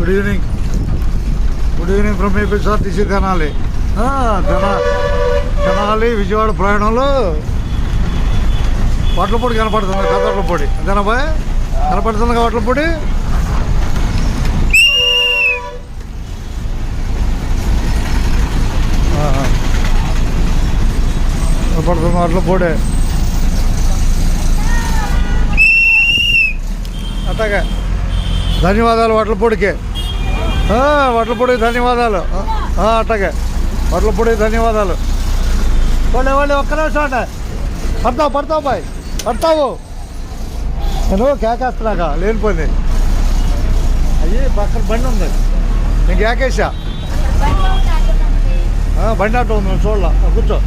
Good evening. Good evening from APSRTC Tenali. Tenali Vijayawada ప్రయాణంలో వడ్లపొడి కనపడుతుంది. పెద్ద పొడి అంతేనా బాయ్? కనపడుతుంది కదా వడ్లపొడి. కనపడుతుంది వడ్లపొడి. అట్టగా ధన్యవాదాలు వడ్లపొడికి. వడ్లపొడికి ధన్యవాదాలు. అట్టగా వడ్లపొడికి ధన్యవాదాలు. వాళ్ళు ఒక్క నిమిషం అంట. పడతావు బాయ్, పడతావు. నేను కేకేస్తున్నాక లేనిపోయింది. అయ్యి పక్కన బండి ఉంది, నేను కేకేసా. బండి ఆటో ఉంది, చూడాల. కూర్చో.